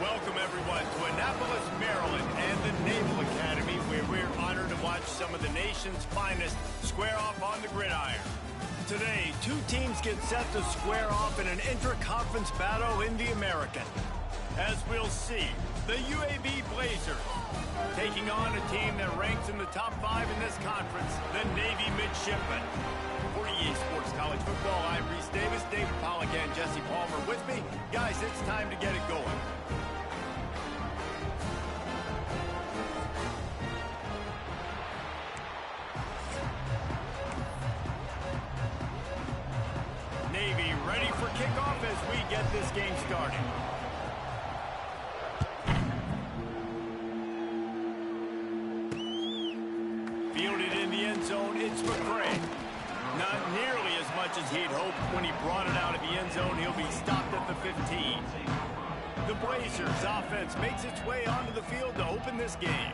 Welcome, everyone, to Annapolis, Maryland, and the Naval Academy, where we're honored to watch some of the nation's finest square off on the gridiron. Today, two teams get set to square off in an intra-conference battle in the American. As we'll see, the UAB Blazers taking on a team that ranks in the top 5 in this conference, the Navy Midshipmen. For EA Sports College Football, I'm Reese Davis, David Pollack, and Jesse Palmer with me. Guys, it's time to get it going. Navy ready for kickoff as we get this game started. Fielded in the end zone, it's McCray. Not nearly as much as he'd hoped when he brought it out of the end zone. He'll be stopped at the 15. The Blazers offense makes its way onto the field to open this game.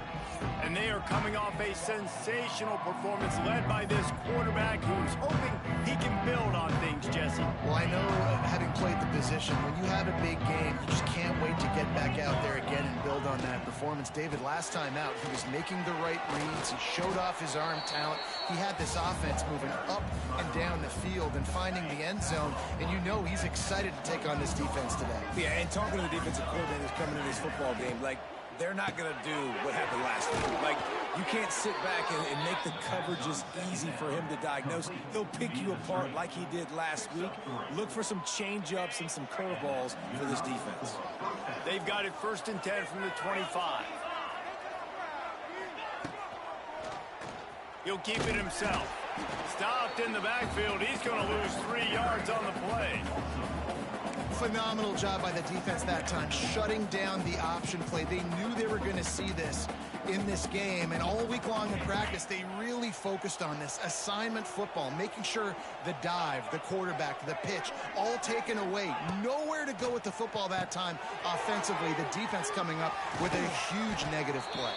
And they are coming off a sensational performance led by this quarterback who's hoping he can build on things, Jesse. Well, I know having played the position, when you have a big game, you just can't wait to get back out there again and build on that performance. David, last time out, he was making the right reads. He showed off his arm talent. He had this offense moving up and down the field and finding the end zone, and you know he's excited to take on this defense today. Yeah, and talking to the defensive coordinators coming into this football game, like, they're not going to do what happened last week. Like, you can't sit back and make the coverages easy for him to diagnose. He'll pick you apart like he did last week. Look for some change-ups and some curveballs for this defense. They've got it 1st and 10 from the 25. He'll keep it himself. Stopped in the backfield. He's going to lose 3 yards on the play. Phenomenal job by the defense that time, shutting down the option play. They knew they were going to see this in this game, and all week long in practice, they really focused on this assignment football, making sure the dive, the quarterback, the pitch, all taken away. Nowhere to go with the football that time offensively. The defense coming up with a huge negative play.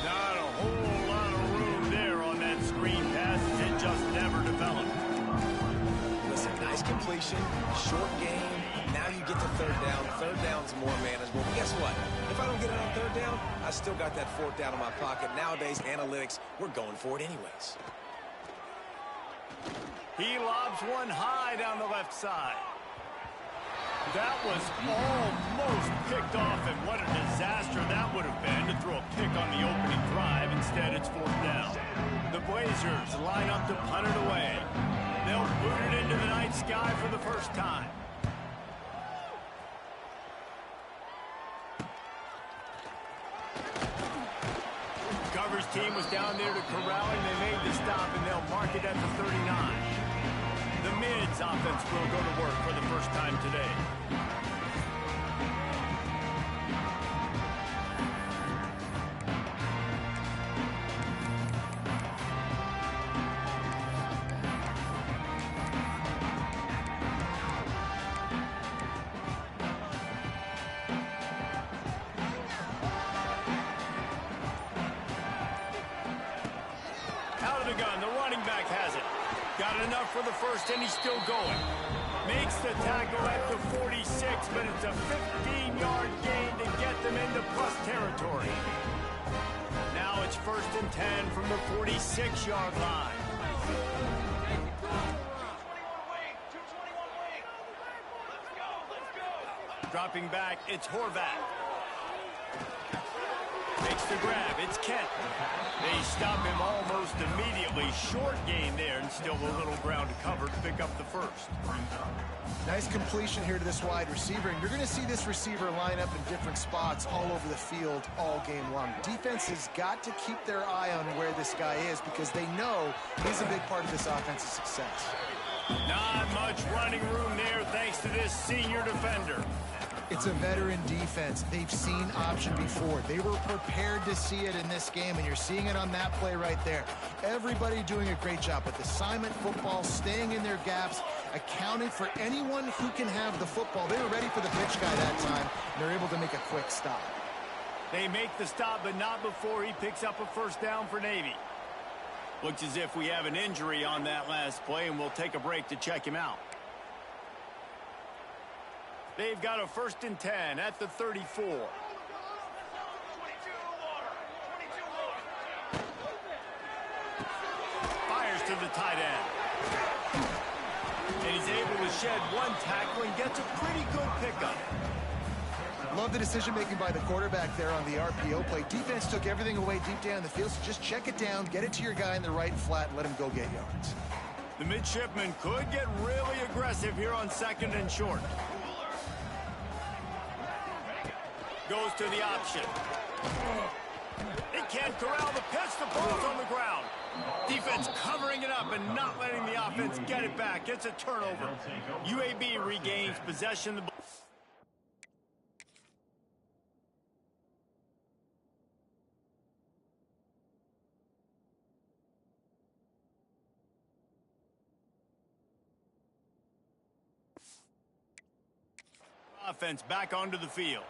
Not a whole lot of room there on that screen pass. It just never developed. Listen, nice completion, short game. Now you get to third down. Third down's more manageable. But guess what? If I don't get it on third down, I still got that 4th down in my pocket. Nowadays, analytics, we're going for it anyways. He lobs one high down the left side. That was almost picked off, and what a disaster that would have been to throw a pick on the opening drive. Instead, it's 4th down. The Blazers line up to punt it away. They'll boot it into the night sky for the first time. Coverage team was down there to corral him. They made the stop, and they'll mark it at the 39. The Mids offense will go to work for the first time today. Out of the gun, the running back has it. Got enough for the first, and he's still going. Makes the tackle at the 46, but it's a 15-yard gain to get them into plus territory. Now it's 1st and 10 from the 46-yard line. Dropping back, it's Horvath. Makes the grab, it's Kent. They stop him almost immediately. Short gain there, and still a little ground to cover to pick up the first. Nice completion here to this wide receiver, and you're going to see this receiver line up in different spots all over the field all game long. Defense has got to keep their eye on where this guy is because they know he's a big part of this offense's success. Not much running room there thanks to this senior defender. It's a veteran defense. They've seen option before. They were prepared to see it in this game, and you're seeing it on that play right there. Everybody doing a great job with assignment football, staying in their gaps, accounting for anyone who can have the football. They were ready for the pitch guy that time, and they're able to make a quick stop. They make the stop, but not before he picks up a 1st down for Navy. Looks as if we have an injury on that last play, and we'll take a break to check him out. They've got a 1st and 10 at the 34. Fires to the tight end. And he's able to shed one tackle and gets a pretty good pickup. Love the decision-making by the quarterback there on the RPO play. Defense took everything away deep down the field, so just check it down, get it to your guy in the right flat, and let him go get yards. The midshipman could get really aggressive here on 2nd and short. Goes to the option. He can't corral the pitch. The ball's on the ground. Defense covering it up and not letting the offense get it back. It's a turnover. UAB regains possession. Offense back onto the field.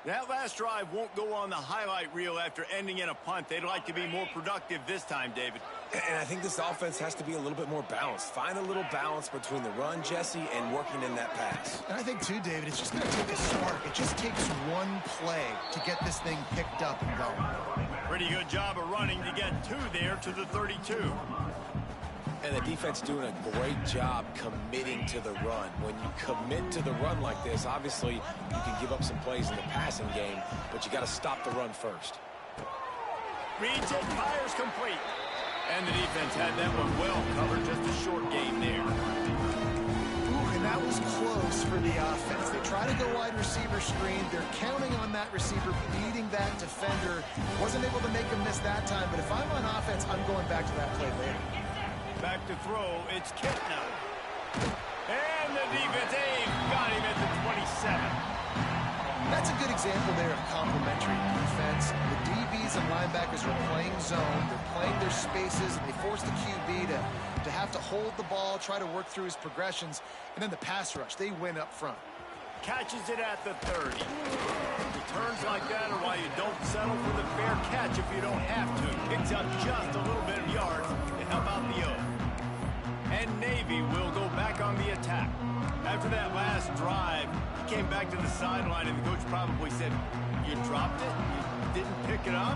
That last drive won't go on the highlight reel after ending in a punt. They'd like to be more productive this time, David. And I think this offense has to be a little bit more balanced. Find a little balance between the run, Jesse, and working in that pass. And I think, too, David, it's just going to take a spark. It just takes one play to get this thing picked up and going. Pretty good job of running to get 2 there to the 32. And the defense doing a great job committing to the run. When you commit to the run like this, obviously you can give up some plays in the passing game, but you got to stop the run first. Reads it, fires complete. And the defense had that one well covered, just a short game there. Ooh, and that was close for the offense. They try to go wide receiver screen. They're counting on that receiver beating that defender. Wasn't able to make him miss that time, but if I'm on offense, I'm going back to that play later. Back to throw, it's Kitna. And the defense got him at the 27. That's a good example there of complementary defense. The DBs and linebackers are playing zone. They're playing their spaces, and they force the QB to have to hold the ball, try to work through his progressions. And then the pass rush, they win up front. Catches it at the 30. Returns like that are why you don't settle for the fair catch if you don't have to. Picks up just a little bit of yards to help out the O. And Navy will go back on the attack. After that last drive, he came back to the sideline, and the coach probably said, "You dropped it? You didn't pick it up?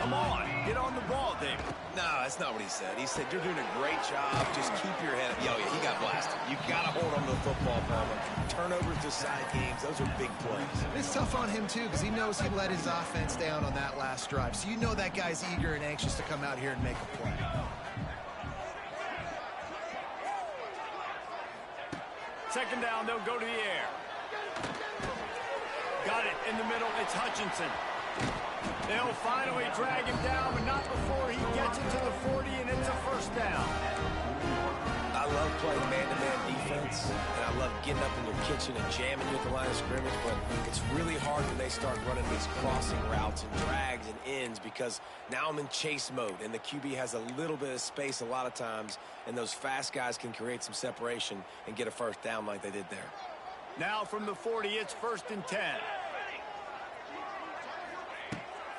Come on, get on the ball, David." No, that's not what he said. He said, "You're doing a great job. Just keep your head up." Yo, yeah, he got blasted. You got to hold on to the football, Palmer. Turnovers decide games. Those are big plays. It's tough on him, too, because he knows he let his offense down on that last drive. So you know that guy's eager and anxious to come out here and make a play. Second down, they'll go to the air. Got it in the middle. It's Hutchinson. They'll finally drag him down, but not before he gets it to the 40, and it's a 1st down. I love playing man-to-man defense, and I love getting up in your kitchen and jamming you at the line of scrimmage, but it's really hard when they start running these crossing routes and drags and ends because now I'm in chase mode, and the QB has a little bit of space a lot of times, and those fast guys can create some separation and get a 1st down like they did there. Now from the 40, it's 1st and 10.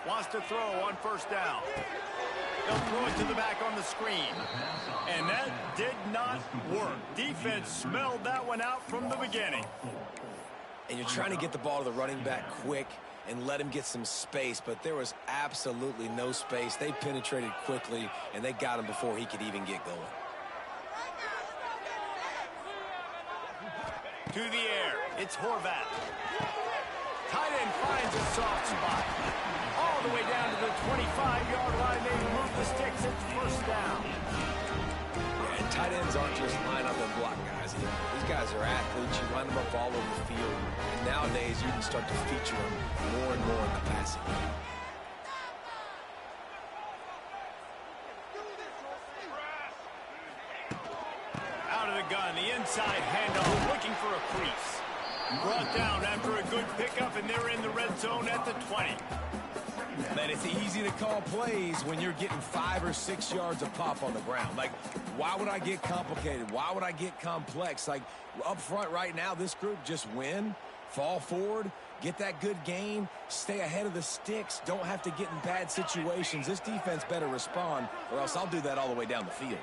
Wants to throw on 1st down. They'll throw it to the back on the screen. And that did not work. Defense smelled that one out from the beginning. And you're trying to get the ball to the running back quick and let him get some space, but there was absolutely no space. They penetrated quickly, and they got him before he could even get going. To the air, it's Horvat. Tight end finds a soft spot. All the way down to the 25-yard line. They move the sticks. It's 1st down. Yeah, and tight ends aren't just line up and block guys anymore. These guys are athletes. You line them up all over the field. And nowadays, you can start to feature them more and more in the passing game. Out of the gun, the inside handoff, looking for a crease. Brought down after a good pickup, and they're in the red zone at the 20. Man, it's easy to call plays when you're getting 5 or 6 yards of pop on the ground. Like, why would I get complicated? Why would I get complex? Like, up front right now, this group just win, fall forward, get that good gain, stay ahead of the sticks, don't have to get in bad situations. This defense better respond, or else I'll do that all the way down the field.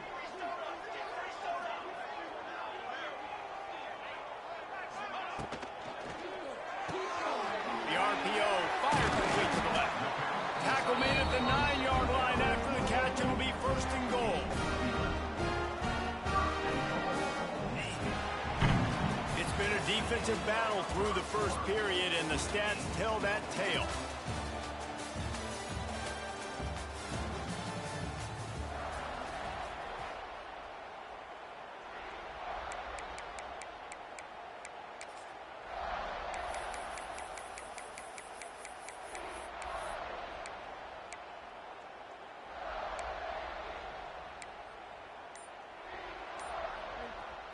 defensive battle through the first period, and the stats tell that tale.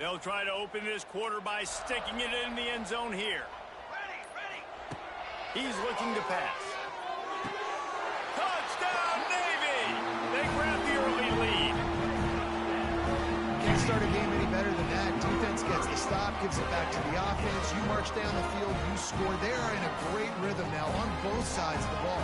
They'll try to open this quarter by sticking it in the end zone here. He's looking to pass. Touchdown, Navy! They grab the early lead. Can't start a game any better than that. Defense gets the stop, gives it back to the offense. You march down the field, you score. They are in a great rhythm now on both sides of the ball.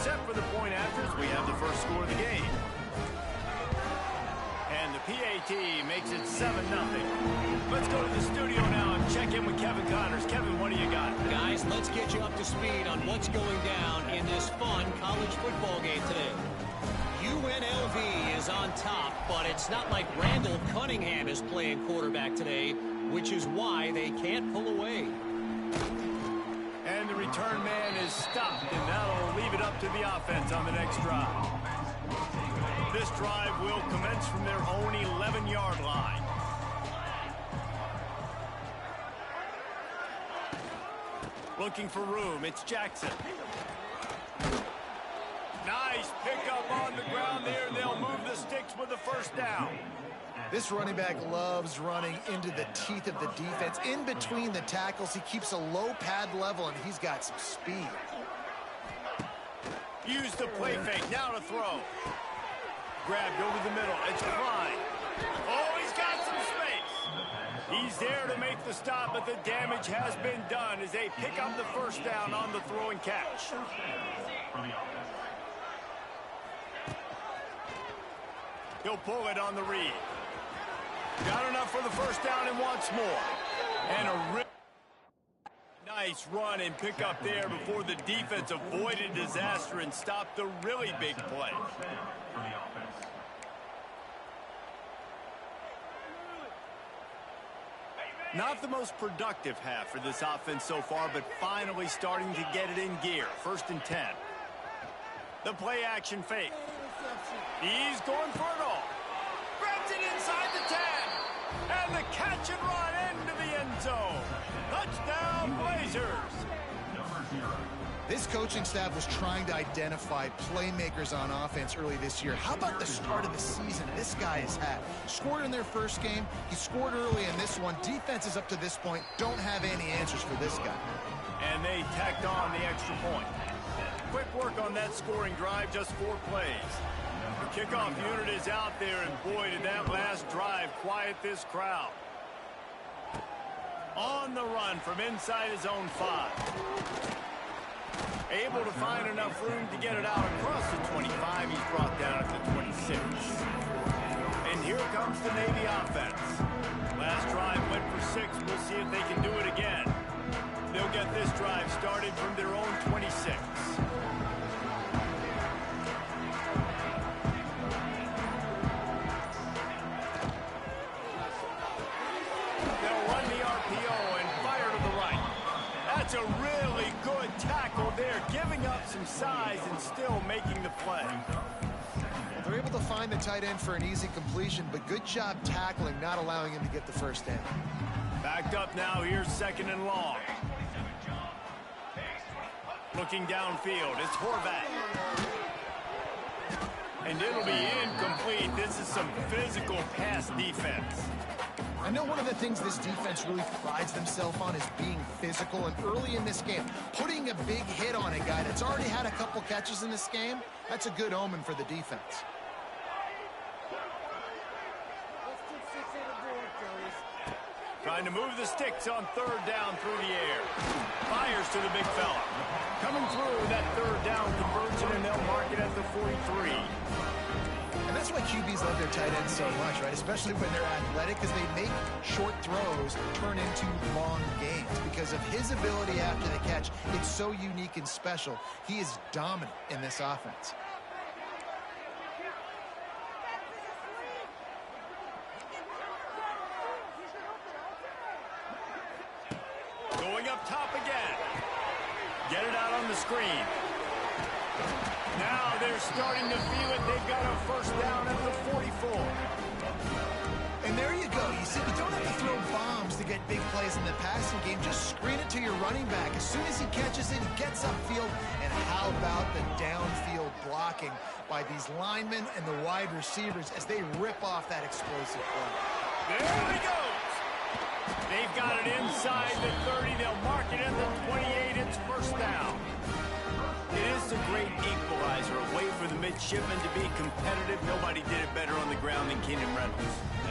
Set for the point afters. We have the first score of the game. And the PAT makes it 7-0. Let's go to the studio now and check in with Kevin Connors. Kevin, what do you got? Guys, let's get you up to speed on what's going down in this fun college football game today. UNLV is on top, but it's not like Randall Cunningham is playing quarterback today, which is why they can't pull away. And the return man is stopped, and that'll leave it up to the offense on the next drive. This drive will commence from their own 11-yard line. Looking for room, it's Jackson. Nice pickup on the ground there. They'll move the sticks with the first down. This running back loves running into the teeth of the defense. In between the tackles, he keeps a low pad level, and he's got some speed. Use the play fake. Now to throw. Grabbed over the middle. It's Klein. Oh, he's got some space. He's there to make the stop, but the damage has been done as they pick up the first down on the throw and catch. He'll pull it on the read. Got enough for the first down and wants more. And a nice run and pick up there before the defense avoided disaster and stopped the really big play. Not the most productive half for this offense so far, but finally starting to get it in gear. 1st and 10. The play action fake. He's going for it all. Grabs it inside the 10. And the catch and run into the end zone. Touchdown, Blazers. This coaching staff was trying to identify playmakers on offense early this year. How about the start of the season this guy has had? Scored in their first game. He scored early in this one. Defenses up to this point don't have any answers for this guy. And they tacked on the extra point. Quick work on that scoring drive, just 4 plays. The kickoff unit is out there, and boy, did that last drive quiet this crowd. On the run from inside his own 5. Able to find enough room to get it out across the 25. He's brought down at the 26. And here comes the Navy offense. Last drive went for 6. We'll see if they can do it again. They'll get this drive started from their own 26. They'll run the RPO and fire to the right. That's a really good tackle there, giving up some size and still making the play. They're able to find the tight end for an easy completion, but good job tackling, not allowing him to get the first down. Backed up now, here's 2nd and long. Looking downfield, it's Horvat. And it'll be incomplete. This is some physical pass defense. I know one of the things this defense really prides themselves on is being physical, and early in this game, putting a big hit on a guy that's already had a couple catches in this game, that's a good omen for the defense. Trying to move the sticks on 3rd down through the air. Fires to the big fella. Coming through that 3rd down conversion, and they'll mark it at the 43. And that's what why QBs love their tight ends so much, right? Especially when they're athletic, because they make short throws turn into long gains. Because of his ability after the catch, it's so unique and special. He is dominant in this offense. Going up top again. Get it out on the screen. Now they're starting to feel it. They've got a first down at the 44. And there you go. You see, you don't have to throw bombs to get big plays in the passing game. Just screen it to your running back. As soon as he catches it, he gets upfield. And how about the downfield blocking by these linemen and the wide receivers as they rip off that explosive play? There he goes. They've got it inside the 30. They'll mark it at the 28. It's first down. It is a great equalizer, a way for the midshipmen to be competitive. Nobody did it better on the ground than Keenan Reynolds.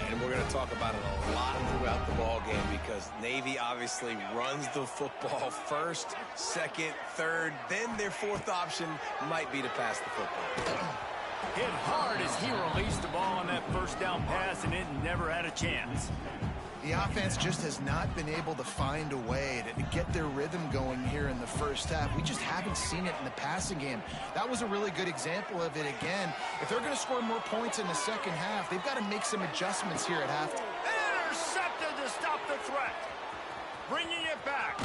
And we're going to talk about it a lot throughout the ball game because Navy obviously runs the football first, second, third, then their fourth option might be to pass the football. Hit hard as he released the ball on that first down pass, and it never had a chance. The offense just has not been able to find a way to get their rhythm going here in the first half. We just haven't seen it in the passing game. That was a really good example of it again. If they're going to score more points in the second half, they've got to make some adjustments here at halftime. Intercepted to stop the threat. Bringing it back.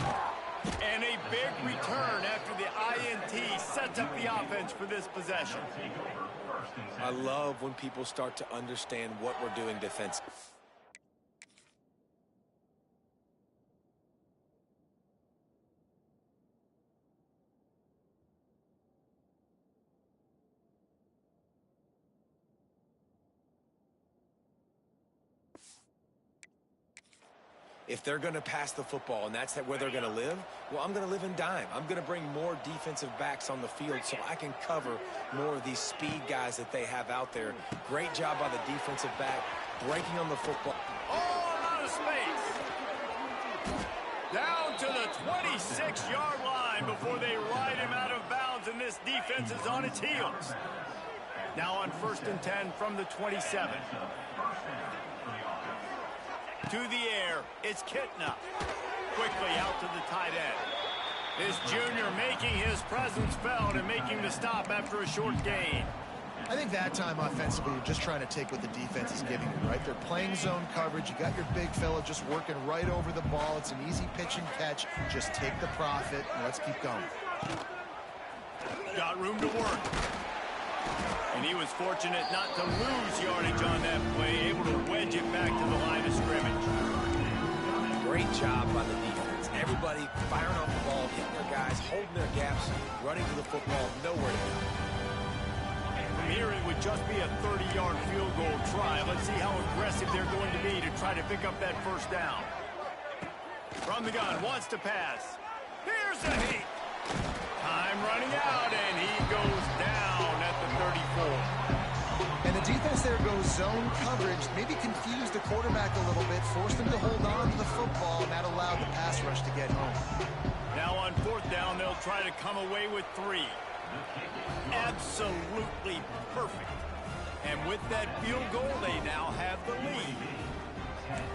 And a big return after the INT sets up the offense for this possession. I love when people start to understand what we're doing defensively. If they're going to pass the football and that's where they're going to live, well, I'm going to live in dime. I'm going to bring more defensive backs on the field so I can cover more of these speed guys that they have out there. Great job by the defensive back, breaking on the football. All out of space. Down to the 26-yard line before they ride him out of bounds, and this defense is on its heels. Now on 1st and 10 from the 27. To the air, it's Kitna. Quickly out to the tight end. This junior making his presence felt and making the stop after a short gain. I think that time offensively, you're just trying to take what the defense is giving you, right? They're playing zone coverage. You got your big fella just working right over the ball. It's an easy pitch and catch. Just take the profit, and let's keep going. Got room to work. And he was fortunate not to lose yardage on that play, able to wedge it back to the line of scrimmage. Great job by the defense. Everybody firing off the ball, hitting their guys, holding their gaps, running to the football, nowhere to go. From here, it would just be a 30-yard field goal try. Let's see how aggressive they're going to be to try to pick up that first down. From the gun, wants to pass. Here's the heat. Time running out, and he goes down at the 34. And the defense there goes zone coverage, maybe confused the quarterback a little bit, forced him to hold on to the football, and that allowed the pass rush to get home. Now on 4th down, they'll try to come away with 3. Absolutely perfect. And with that field goal, they now have the lead.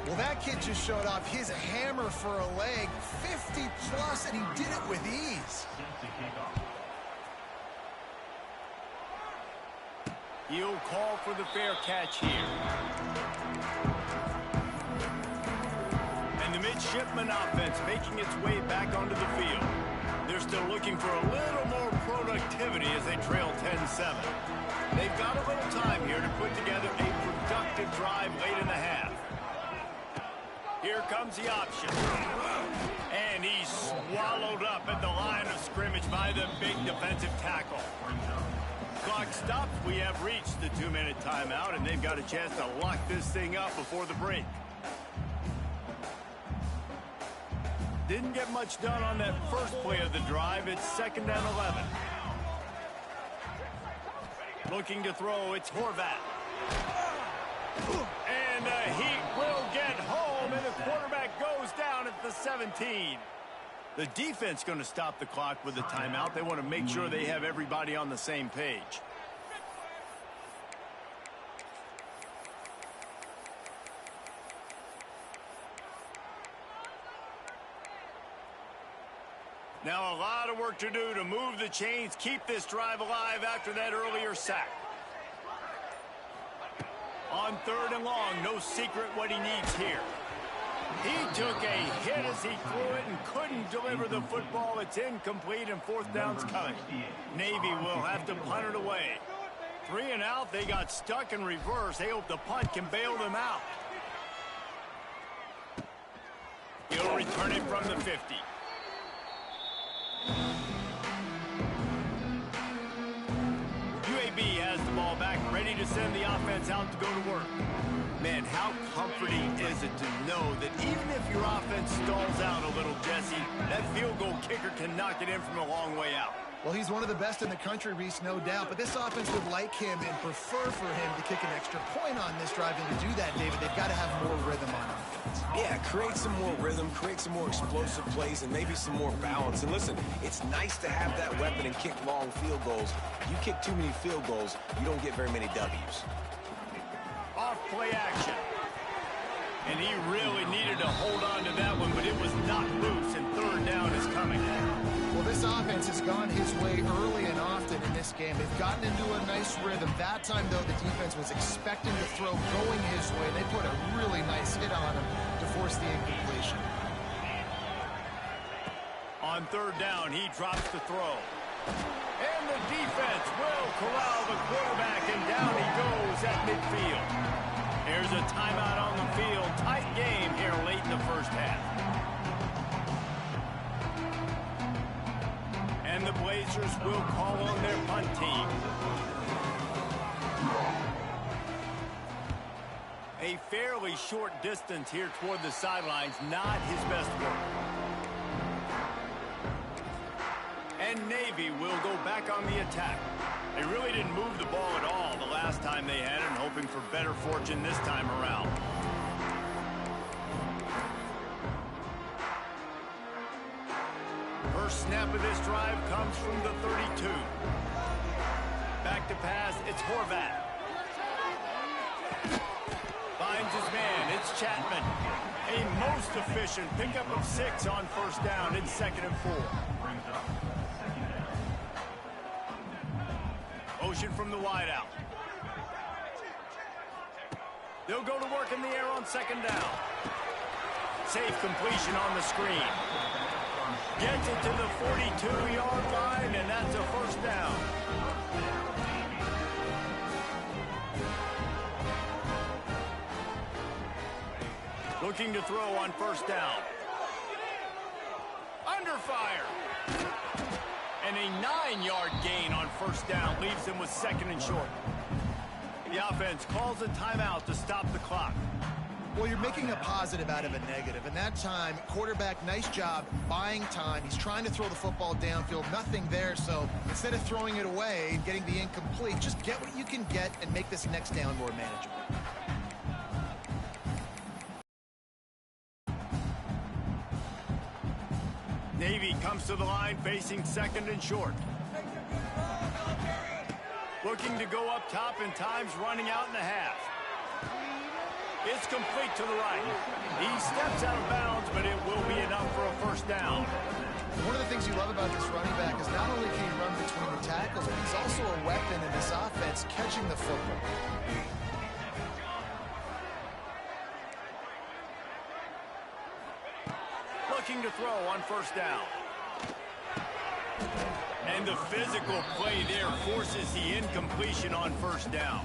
Well, that kid just showed off his hammer for a leg, 50-plus, and he did it with ease. He'll call for the fair catch here. And the midshipman offense making its way back onto the field. They're still looking for a little more productivity as they trail 10-7. They've got a little time here to put together a productive drive late in the half. Here comes the option. And he's swallowed up at the line of scrimmage by the big defensive tackle. Clock stops. We have reached the 2-minute timeout, and they've got a chance to lock this thing up before the break. Didn't get much done on that first play of the drive. It's 2nd and 11. Looking to throw, it's Horvat. And the Heat will get home, and the quarterback goes down at the 17. The defense going to stop the clock with a timeout. They want to make sure they have everybody on the same page. Now a lot of work to do to move the chains, keep this drive alive after that earlier sack. On 3rd and long, no secret what he needs here. He took a hit as he threw it and couldn't deliver the football. It's incomplete and 4th down's coming. Navy will have to punt it away. 3 and out, they got stuck in reverse. They hope the punt can bail them out. He'll return it from the 50. UAB has the ball back, ready to send the offense out to go to work. Man, how comforting is it to know that even if your offense stalls out a little, Jesse, that field goal kicker can knock it in from a long way out. Well, he's one of the best in the country, Reese, no doubt. But this offense would like him and prefer for him to kick an extra point on this drive. And to do that, David, they've got to have more rhythm on offense. Yeah, create some more rhythm, create some more explosive plays, and maybe some more balance. And listen, it's nice to have that weapon and kick long field goals. You kick too many field goals, you don't get very many W's. Off play action. And he really needed to hold on to that one, but it was not loose, and 3rd down is coming. Well, this offense has gone his way early and often in this game. They've gotten into a nice rhythm. That time, though, the defense was expecting the throw going his way. They put a really nice hit on him to force the incompletion. On 3rd down, he drops the throw. And the defense will corral the quarterback, and down he goes at midfield. There's a timeout on the field. Tight game here late in the first half. And the Blazers will call on their punt team. A fairly short distance here toward the sidelines, not his best work. And Navy will go back on the attack. They really didn't move the ball at all the last time they had it, and hoping for better fortune this time around. First snap of this drive comes from the 32. Back to pass, it's Horvath. Finds his man, it's Chapman. A most efficient pickup of 6 on 1st down. It's 2nd and 4. Motion from the wideout. They'll go to work in the air on 2nd down. Safe completion on the screen. Gets it to the 42-yard line, and that's a 1st down. Looking to throw on 1st down. Under fire. And a 9-yard gain on 1st down leaves them with 2nd and short. The offense calls a timeout to stop the clock. Well, you're making a positive out of a negative. And that time, quarterback, nice job buying time. He's trying to throw the football downfield. Nothing there. So instead of throwing it away and getting the incomplete, just get what you can get and make this next down more manageable. Navy comes to the line facing 2nd and short. Looking to go up top, and time's running out in the half. It's complete to the right. He steps out of bounds, but it will be enough for a 1st down. One of the things you love about this running back is not only can he run between the tackles, but he's also a weapon in this offense catching the football. Looking to throw on 1st down. And the physical play there forces the incompletion on 1st down.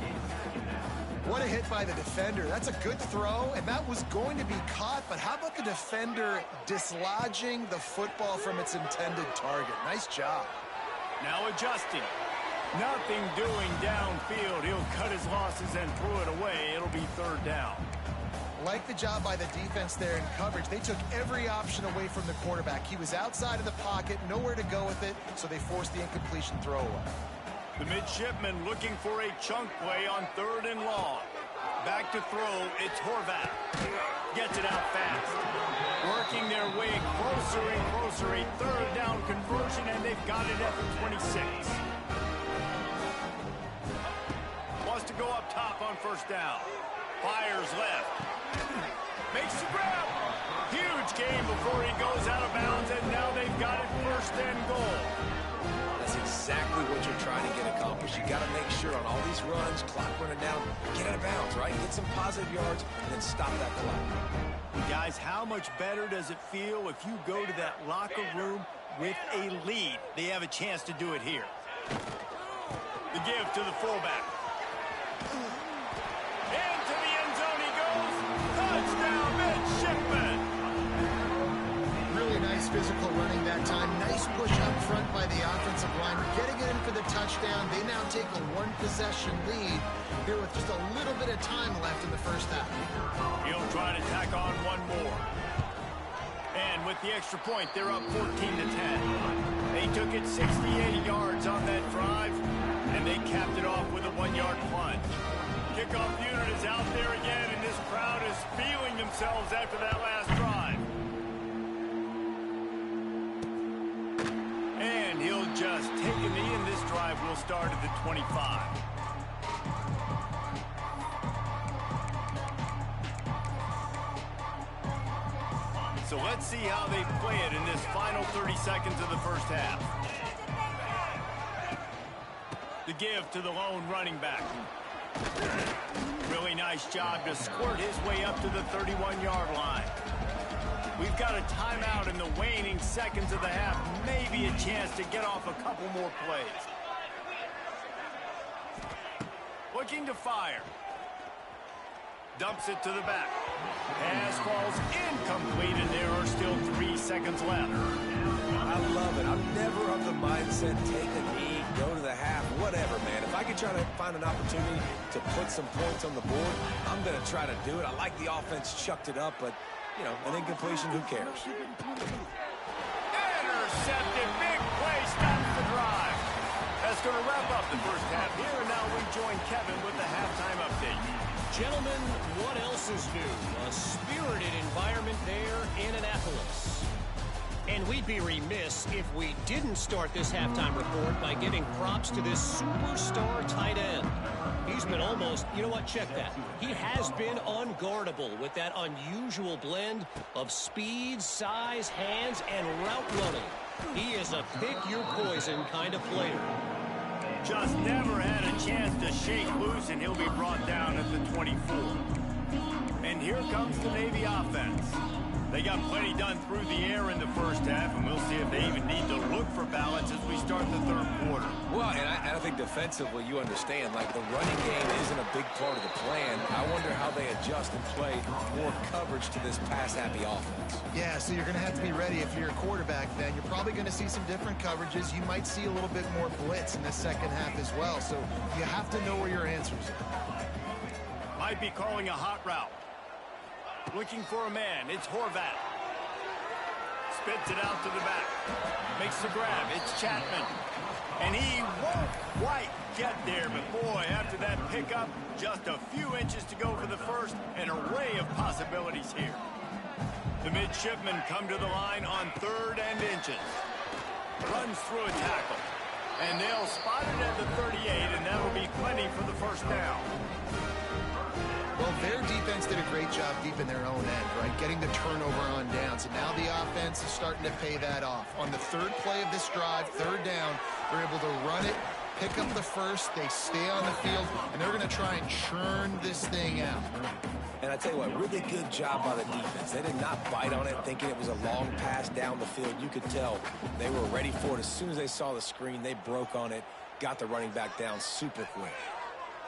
What a hit by the defender. That's a good throw, and that was going to be caught, but how about the defender dislodging the football from its intended target? Nice job. Now adjusting. Nothing doing downfield. He'll cut his losses and throw it away. It'll be 3rd down. Like the job by the defense there in coverage. They took every option away from the quarterback. He was outside of the pocket, nowhere to go with it, so they forced the incompletion throwaway. The midshipman looking for a chunk play on 3rd and long. Back to throw, it's Horvath. Gets it out fast. Working their way closer and closer. A 3rd down conversion, and they've got it at the 26. Wants to go up top on 1st down. Fires left. Makes the grab. Huge gain before he goes out of bounds, and now they've got it first and goal. That's exactly what you're trying to get accomplished. You got to make sure on all these runs, clock running down, get out of bounds, right? Get some positive yards, and then stop that clock. Guys, how much better does it feel if you go to that locker room with a lead? They have a chance to do it here. The give to the fullback. Into the end zone he goes. Touchdown, midshipman. Really nice physical running that time. Nice push up front by the offensive line. Getting it in for the touchdown. They now take a one-possession lead here with just a little bit of time left in the first half. He'll try to tack on one more. And with the extra point, they're up 14-10. They took it 68 yards on that drive, and they capped it off with a 1-yard plunge. Kickoff unit is out there again, and this crowd is feeling themselves after that last drive. And he'll just take a knee, and this drive will start at the 25. So let's see how they play it in this final 30 seconds of the first half. The give to the lone running back. Really nice job to squirt his way up to the 31-yard line. We've got a timeout in the waning seconds of the half. Maybe a chance to get off a couple more plays. Looking to fire. Dumps it to the back. Pass falls incomplete, and there are still 3 seconds left. I love it. I'm never of the mindset, take a knee, go to the half, whatever, man. If I can try to find an opportunity to put some points on the board, I'm going to try to do it. I like the offense chucked it up, but, you know, an incompletion, who cares? Intercepted. Big play stops the drive. That's going to wrap up the first half here, and now we join Kevin with the halftime update. Gentlemen, what else is new? A spirited environment there in Annapolis. And we'd be remiss if we didn't start this halftime report by giving props to this superstar tight end. He's been almost, you know what, check that. He has been unguardable with that unusual blend of speed, size, hands, and route running. He is a pick-your-poison kind of player. Just never had a chance to shake loose, and he'll be brought down at the 24. And here comes the Navy offense. They got plenty done through the air in the first half, and we'll see if they even need to look for balance as we start the third quarter. Well, and I think defensively, you understand, like the running game isn't a big part of the plan. I wonder how they adjust and play more coverage to this pass-happy offense. Yeah, so you're going to have to be ready if you're a quarterback then. You're probably going to see some different coverages. You might see a little bit more blitz in the second half as well, so you have to know where your answers are. Might be calling a hot route. Looking for a man. It's Horvat. Spits it out to the back. Makes the grab. It's Chapman. And he won't quite get there. But, boy, after that pickup, just a few inches to go for the first. An array of possibilities here. The midshipmen come to the line on 3rd and inches. Runs through a tackle. And they'll spot it at the 38, and that'll be plenty for the first down. Well, their defense did a great job deep in their own end, right? Getting the turnover on downs. And now the offense is starting to pay that off. On the 3rd play of this drive, 3rd down, they're able to run it, pick up the first, they stay on the field, and they're going to try and churn this thing out. And I tell you what, really good job by the defense. They did not bite on it thinking it was a long pass down the field. You could tell they were ready for it. As soon as they saw the screen, they broke on it, got the running back down super quick.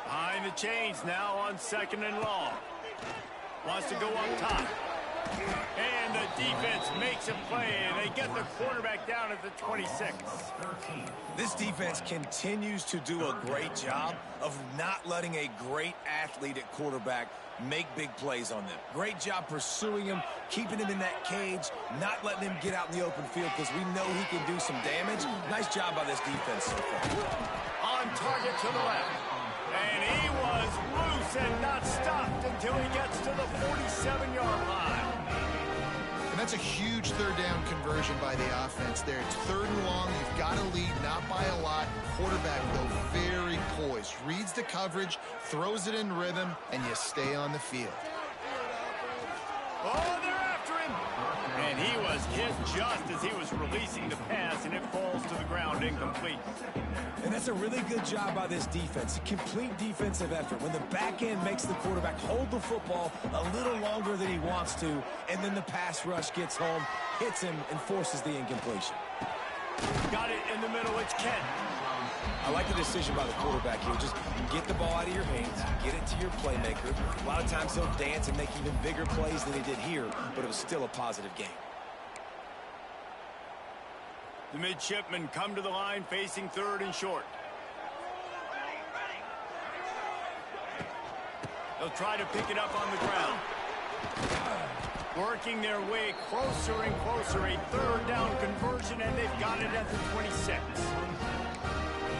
Behind the chains now on 2nd and long. Wants to go up top. And the defense makes a play, and they get the quarterback down at the 26. This defense continues to do a great job of not letting a great athlete at quarterback make big plays on them. Great job pursuing him, keeping him in that cage, not letting him get out in the open field because we know he can do some damage. Nice job by this defense so far. On target to the left. And he was loose and not stopped until he gets to the 47-yard line. And that's a huge 3rd down conversion by the offense there. It's 3rd and long. You've got to lead, not by a lot. Quarterback, though, very poised. Reads the coverage, throws it in rhythm, and you stay on the field. Oh, they're after him. And he was hit just as he was releasing the pass, and it falls to the ground incomplete. And that's a really good job by this defense. Complete defensive effort. When the back end makes the quarterback hold the football a little longer than he wants to, and then the pass rush gets home, hits him, and forces the incompletion. Got it in the middle. It's Kent. I like the decision by the quarterback here. Just get the ball out of your hands, get it to your playmaker. A lot of times he'll dance and make even bigger plays than he did here, but it was still a positive game. The midshipmen come to the line facing third and short. They'll try to pick it up on the ground. Working their way closer and closer. A third down conversion, and they've got it at the 26.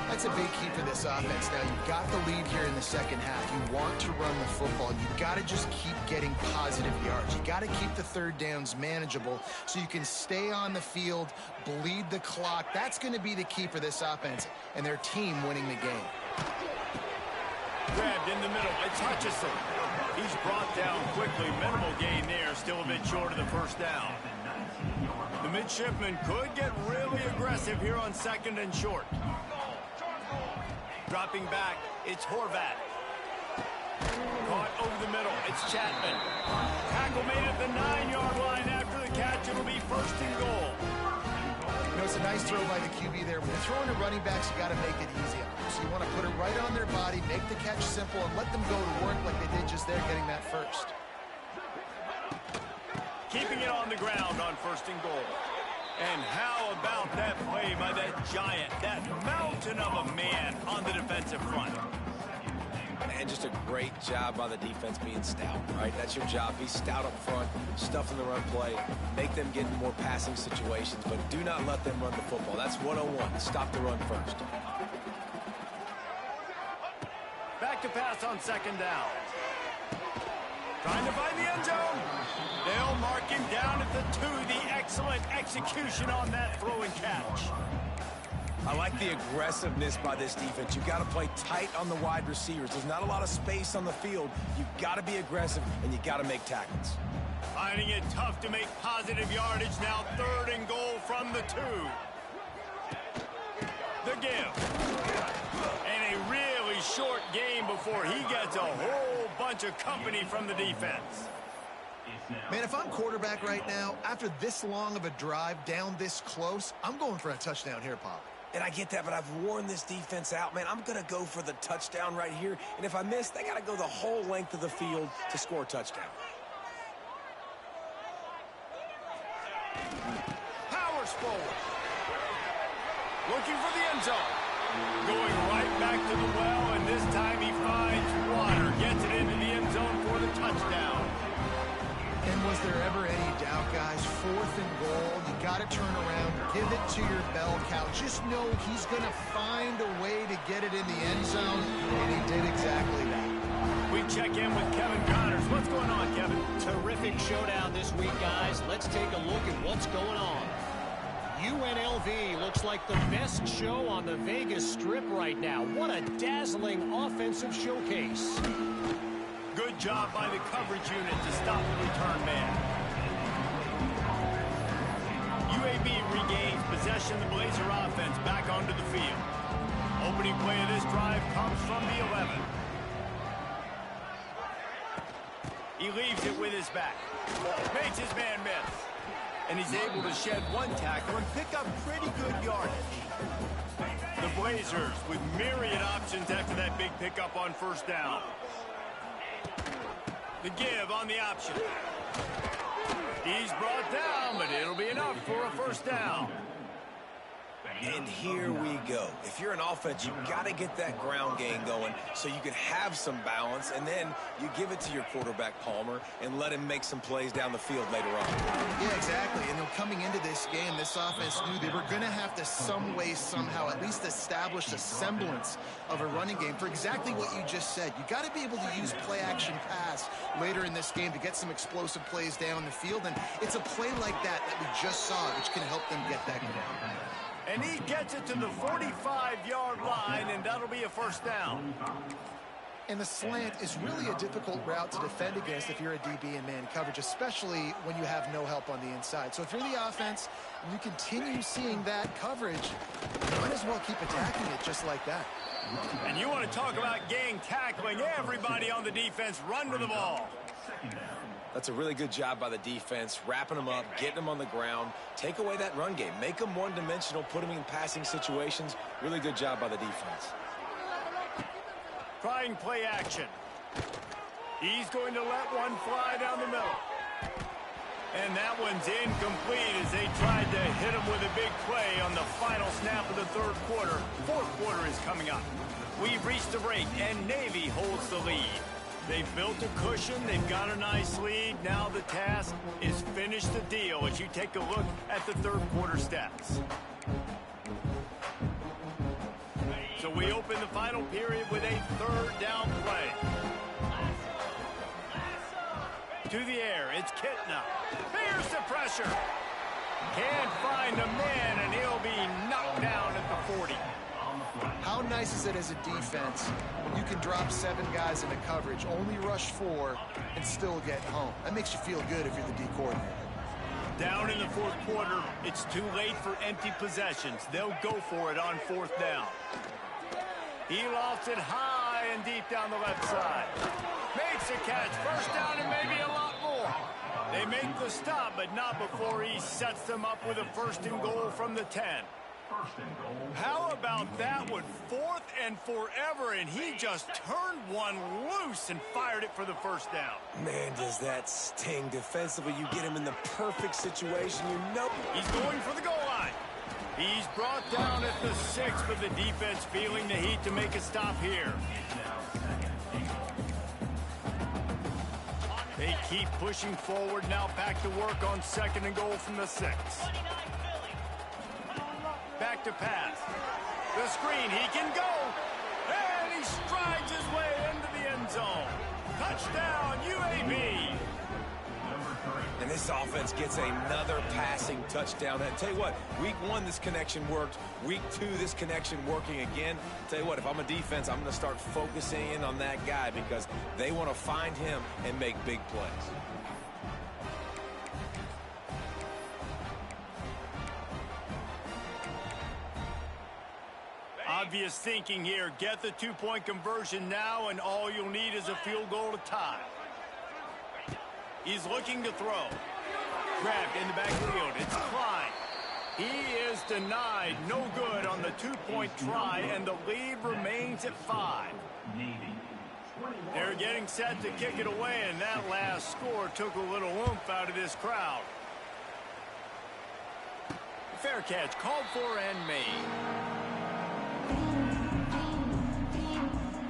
That's a big key for this offense. Now, you've got the lead here in the second half. You want to run the football. You've got to just keep getting positive yards. You've got to keep the third downs manageable so you can stay on the field, bleed the clock. That's going to be the key for this offense and their team winning the game. Grabbed in the middle. It's Hutchison. He's brought down quickly. Minimal gain there. Still a bit short of the first down. The midshipmen could get really aggressive here on second and short. Dropping back, it's Horvat. Caught over the middle, it's Chapman. Tackle made at the 9-yard line. After the catch, it'll be first and goal. You know, it's a nice throw by the QB there. When you're throwing to running backs, you got to make it easy on them. So you want to put it right on their body, make the catch simple, and let them go to work like they did just there, getting that first. Keeping it on the ground on first and goal. And how about that play by that giant, that mountain of a man on the defensive front? And just a great job by the defense being stout, right? That's your job. Be stout up front, stuff in the run play, make them get in more passing situations, but do not let them run the football. That's 101. Stop the run first. Back to pass on second down. Trying to find the end zone. They'll mark him down at the 2. The excellent execution on that throw and catch. I like the aggressiveness by this defense. You've got to play tight on the wide receivers. There's not a lot of space on the field. You've got to be aggressive, and you've got to make tackles. Finding it tough to make positive yardage. Now third and goal from the 2. The give. And a really short game before he gets a whole bunch of company from the defense. Man, if I'm quarterback right now, after this long of a drive down this close, I'm going for a touchdown here, Pop. And I get that, but I've worn this defense out. Man, I'm going to go for the touchdown right here. And if I miss, they got to go the whole length of the field to score a touchdown. Powers forward. Looking for the end zone. Going right back to the well, and this time he finds water. Gets it into the end zone for the touchdown. And was there ever any doubt, guys? 4th and goal. You got to turn around, give it to your bell cow. Just know he's going to find a way to get it in the end zone, and he did exactly that. We check in with Kevin Connors. What's going on, Kevin? Terrific showdown this week, guys. Let's take a look at what's going on. UNLV looks like the best show on the Vegas Strip right now. What a dazzling offensive showcase. Good job by the coverage unit to stop the return man. UAB regains possession of the Blazer offense back onto the field. Opening play of this drive comes from the 11. He leaves it with his back. Makes his man miss. And he's able to shed one tackle and pick up pretty good yardage. The Blazers with myriad options after that big pickup on first down. The give on the option. He's brought down, but it'll be enough for a first down. And here we go. If you're an offense, you've got to get that ground game going so you can have some balance, and then you give it to your quarterback, Palmer, and let him make some plays down the field later on. Yeah, exactly. And coming into this game, this offense knew they were going to have to some way, somehow, at least establish a semblance of a running game for exactly what you just said. You got to be able to use play-action pass later in this game to get some explosive plays down the field, and it's a play like that we just saw, which can help them get that going. And he gets it to the 45-yard line, and that'll be a first down. And the slant is really a difficult route to defend against if you're a DB in man coverage, especially when you have no help on the inside. So if you're the offense and you continue seeing that coverage, you might as well keep attacking it just like that. And you want to talk about gang tackling, everybody on the defense run to the ball. That's a really good job by the defense, wrapping them up, getting them on the ground, take away that run game, make them one-dimensional, put them in passing situations. Really good job by the defense. Trying play action. He's going to let one fly down the middle. And that one's incomplete as they tried to hit him with a big play on the final snap of the third quarter. Fourth quarter is coming up. We've reached the break, and Navy holds the lead. They've built a cushion. They've got a nice lead. Now the task is finish the deal as you take a look at the third quarter stats. So we open the final period with a third down play. To the air, it's Kitna. Here's the pressure. Can't find a man, and he'll be knocked down at the 40. How nice is it as a defense when you can drop 7 guys into coverage, only rush 4, and still get home? That makes you feel good if you're the D coordinator. Down in the fourth quarter, it's too late for empty possessions. They'll go for it on fourth down. He lofts it high and deep down the left side. Makes a catch. First down and maybe a lot more. They make the stop, but not before he sets them up with a first and goal from the 10. How about that one? Fourth and forever, and he just turned one loose and fired it for the first down. Man, does that sting. Defensively, you get him in the perfect situation. You know he's going for the goal line. He's brought down at the 6, but the defense feeling the heat to make a stop here. They keep pushing forward. Now back to work on second and goal from the 6. Back to pass. The screen, he can go. And he strides his way into the end zone. Touchdown, UAB. And this offense gets another passing touchdown. And tell you what, week 1, this connection worked. Week 2, this connection working again. Tell you what, if I'm a defense, I'm going to start focusing in on that guy because they want to find him and make big plays. Obvious thinking here. Get the 2-point conversion now, and all you'll need is a field goal to tie. He's looking to throw. Grabbed in the backfield. It's Klein. He is denied. No good on the 2-point try, and the lead remains at 5. They're getting set to kick it away, and that last score took a little oomph out of this crowd. Fair catch called for and made.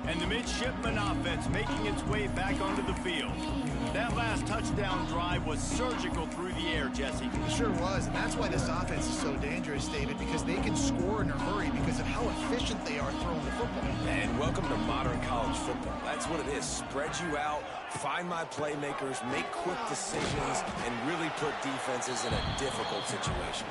And the midshipman offense making its way back onto the field. That last touchdown drive was surgical through the air, Jesse. It sure was, and that's why this offense is so dangerous, David, because they can score in a hurry because of how efficient they are throwing the football. And welcome to modern college football. That's what it is. Spread you out, find my playmakers, make quick decisions, and really put defenses in a difficult situation.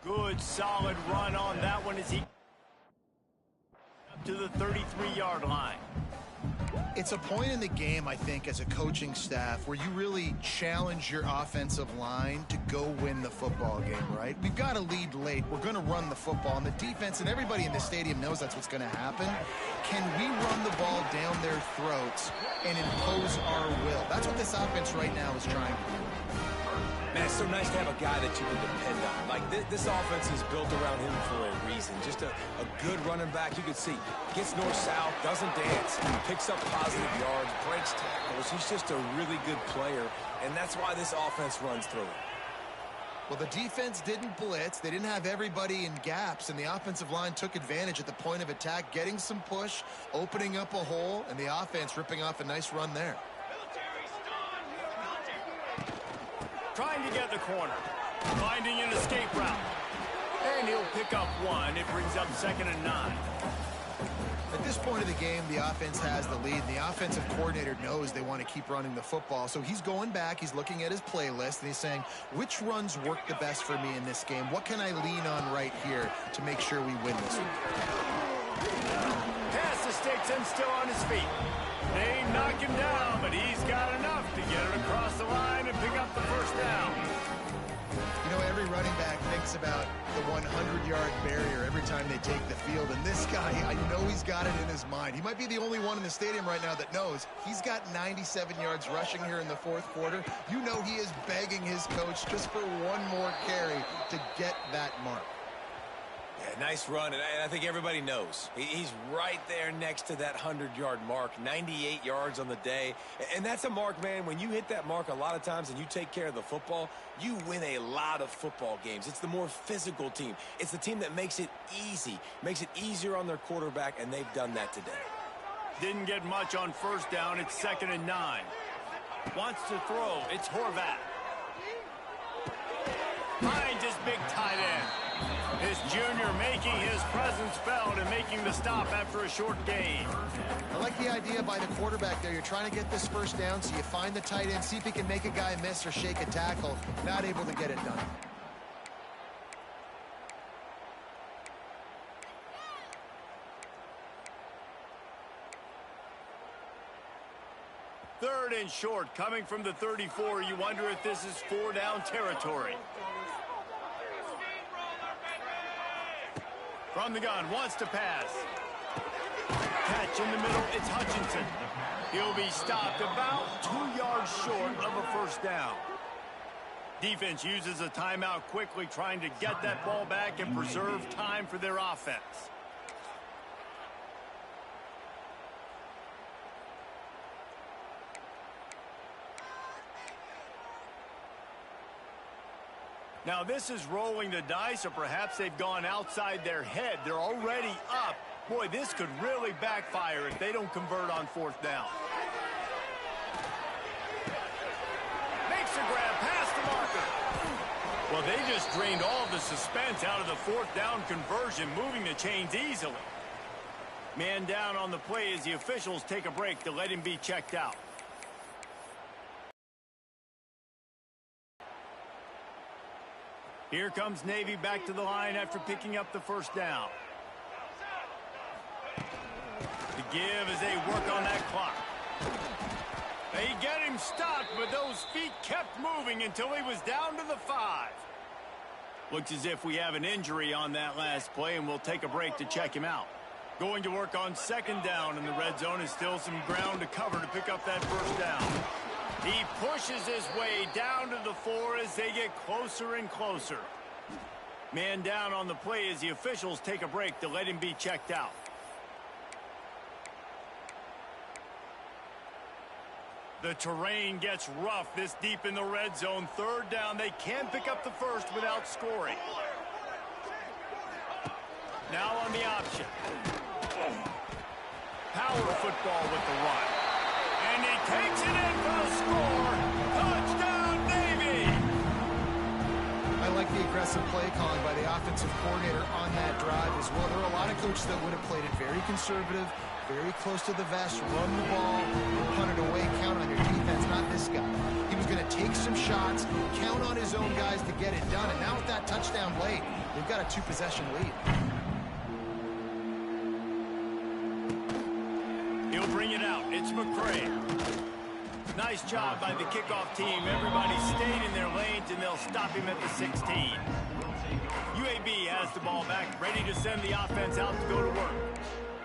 Good, solid run on that one as he up to the 33-yard line. It's a point in the game, I think, as a coaching staff where you really challenge your offensive line to go win the football game, right? We've got to lead late. We're going to run the football. And the defense and everybody in the stadium knows that's what's going to happen. Can we run the ball down their throats and impose our will? That's what this offense right now is trying to do. Man, it's so nice to have a guy that you can depend on. Like, this offense is built around him for a reason. Just a good running back. You can see, gets north-south, doesn't dance, picks up positive yards, breaks tackles. He's just a really good player, and that's why this offense runs through it. Well, the defense didn't blitz. They didn't have everybody in gaps, and the offensive line took advantage at the point of attack, getting some push, opening up a hole, and the offense ripping off a nice run there. Trying to get the corner, finding an escape route, and he'll pick up one. It brings up 2nd and 9. At this point of the game, the offense has the lead, and the offensive coordinator knows they want to keep running the football, so he's going back, he's looking at his playlist, and he's saying, which runs work the best for me in this game? What can I lean on right here to make sure we win this one? Pass the sticks and still on his feet. They knock him down, but he's got enough to get it across the line and pick up the first down. You know, every running back thinks about the 100-yard barrier every time they take the field, and this guy, I know he's got it in his mind. He might be the only one in the stadium right now that knows he's got 97 yards rushing here in the 4th quarter. You know he is begging his coach just for one more carry to get that mark. Yeah, nice run, and I think everybody knows. He's right there next to that 100-yard mark, 98 yards on the day. And that's a mark, man. When you hit that mark a lot of times and you take care of the football, you win a lot of football games. It's the more physical team. It's the team that makes it easy, makes it easier on their quarterback, and they've done that today. Didn't get much on first down. It's 2nd and 9. Wants to throw. It's Horvath. Finds his big tight end. This junior making his presence felt and making the stop after a short gain. I like the idea by the quarterback there. You're trying to get this first down, so you find the tight end, see if he can make a guy miss or shake a tackle. Not able to get it done. Third and short, coming from the 34. You wonder if this is 4-down territory. From the gun, wants to pass. Catch in the middle, it's Hutchinson. He'll be stopped about 2 yards short of a first down. Defense uses a timeout quickly, trying to get that ball back and preserve time for their offense. Now this is rolling the dice, or perhaps they've gone outside their head. They're already up. Boy, this could really backfire if they don't convert on 4th down. Makes a grab past the marker. Well, they just drained all the suspense out of the 4th down conversion, moving the chains easily. Man down on the play as the officials take a break to let him be checked out. Here comes Navy back to the line after picking up the first down. To give as they work on that clock. They get him stopped, but those feet kept moving until he was down to the 5. Looks as if we have an injury on that last play, and we'll take a break to check him out. Going to work on 2nd down, and the red zone is still some ground to cover to pick up that first down. He pushes his way down to the 4 as they get closer and closer. Man down on the play as the officials take a break to let him be checked out. The terrain gets rough this deep in the red zone. 3rd down, they can pick up the first without scoring. Now on the option. Power football with the run. And he takes it in for the score. Touchdown, Navy! I like the aggressive play calling by the offensive coordinator on that drive as well. There are a lot of coaches that would have played it very conservative, very close to the vest, run the ball, punt it away, count on your defense. Not this guy. He was going to take some shots, count on his own guys to get it done. And now with that touchdown late, They've got a 2-possession lead. He'll bring it out. It's McCray. Nice job by the kickoff team. Everybody stayed in their lanes, and they'll stop him at the 16. UAB has the ball back, ready to send the offense out to go to work.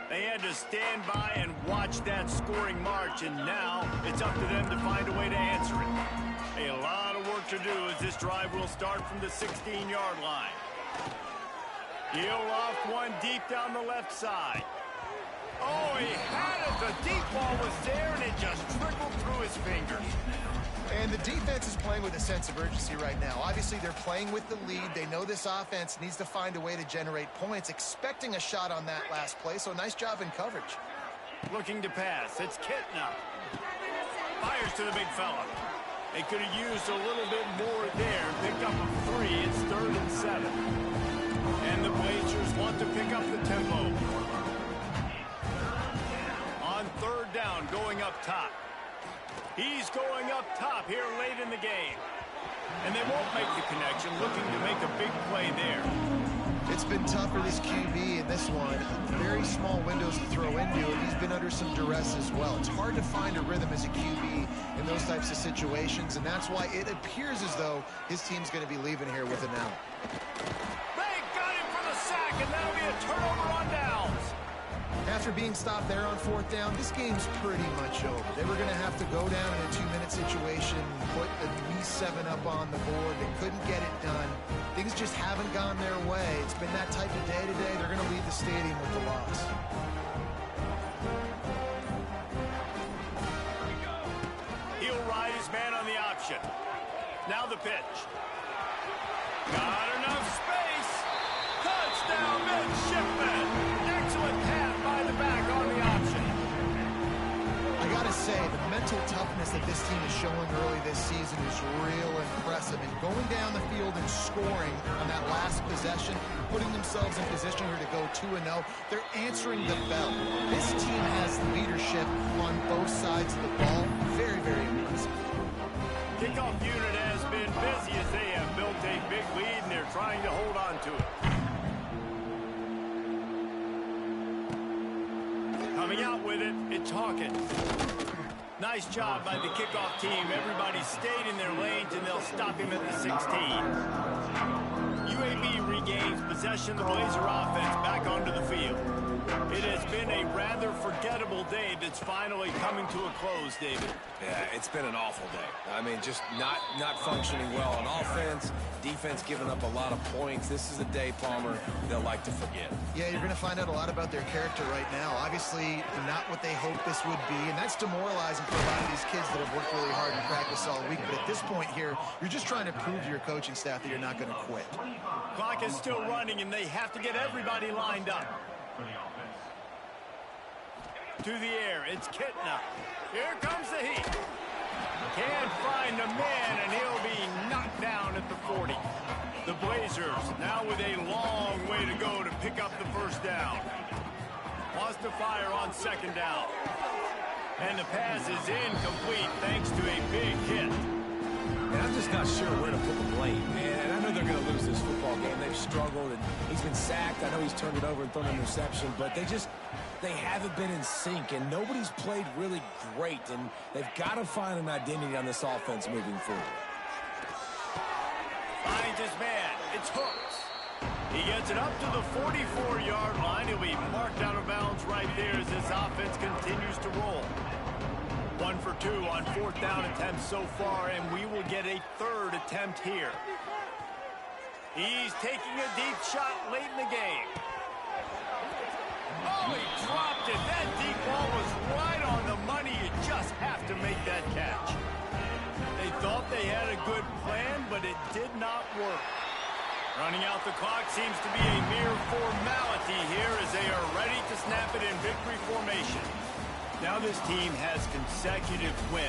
They had to stand by and watch that scoring march, and now it's up to them to find a way to answer it. A lot of work to do as this drive will start from the 16-yard line. He'll loft one deep down the left side. Oh, he had it. The deep ball was there, and it just trickled through his fingers. And the defense is playing with a sense of urgency right now. Obviously, they're playing with the lead. They know this offense needs to find a way to generate points, expecting a shot on that last play, so nice job in coverage. Looking to pass. It's Kitna. Fires to the big fella. They could have used a little bit more there. Pick up a 3. It's 3rd and 7. And the Blazers want to pick up the tempo. On 3rd down, going up top. He's going up top here late in the game. And they won't make the connection, looking to make a big play there. It's been tough for this QB in this one. Very small windows to throw into, and he's been under some duress as well. It's hard to find a rhythm as a QB in those types of situations, and that's why it appears as though his team's going to be leaving here with it now. They got him for the sack, and that'll be a turnover on downs. After being stopped there on 4th down, this game's pretty much over. They were going to have to go down in a 2-minute situation, put at least 7 up on the board. They couldn't get it done. Things just haven't gone their way. It's been that type of day today. They're going to leave the stadium with the loss. He'll ride his man on the option. Now the pitch. Got enough space. Touchdown, midshipman. Excellent pass by the back on the option. I got to say, the mental toughness that this team is showing early this season is real impressive. And going down the field and scoring on that last possession, putting themselves in position here to go 2-0, they're answering the bell. This team has leadership on both sides of the ball. Very, very impressive. Kickoff unit has been busy as they have built a big lead, and they're trying to hold on to it. Coming out with it, it's Hawkins. Nice job by the kickoff team. Everybody stayed in their lanes, and they'll stop him at the 16. UAB regains possession of the Blazer offense back onto the field. It has been a rather forgettable day that's finally coming to a close, David. Yeah, it's been an awful day. I mean, just not functioning well on offense, defense giving up a lot of points. This is a day, Palmer, they'll like to forget. Yeah, you're going to find out a lot about their character right now. Obviously, not what they hoped this would be, and that's demoralizing for a lot of these kids that have worked really hard in practice all week. But at this point here, you're just trying to prove to your coaching staff that you're not going to quit. Clock is still running, and they have to get everybody lined up. To the air, it's Kitna. Here comes the heat. Can't find a man, and he'll be knocked down at the 40. The Blazers now with a long way to go to pick up the 1st down. Wants to fire on 2nd down. And the pass is incomplete thanks to a big hit. And I'm just not sure where to put the blame. And I know they're going to lose this football game. They've struggled, and he's been sacked. I know he's turned it over and thrown an interception, but they haven't been in sync, and nobody's played really great, and they've got to find an identity on this offense moving forward. Finds his man. It's Hooks. He gets it up to the 44-yard line. He'll be marked out of bounds right there as this offense continues to roll. 1 for 2 on 4th down attempts so far, and we will get a 3rd attempt here. He's taking a deep shot late in the game. Oh, he dropped it. That deep ball was right on the money. You just have to make that catch. They thought they had a good plan, but it did not work. Running out the clock seems to be a mere formality here as they are ready to snap it in victory formation. Now this team has consecutive wins,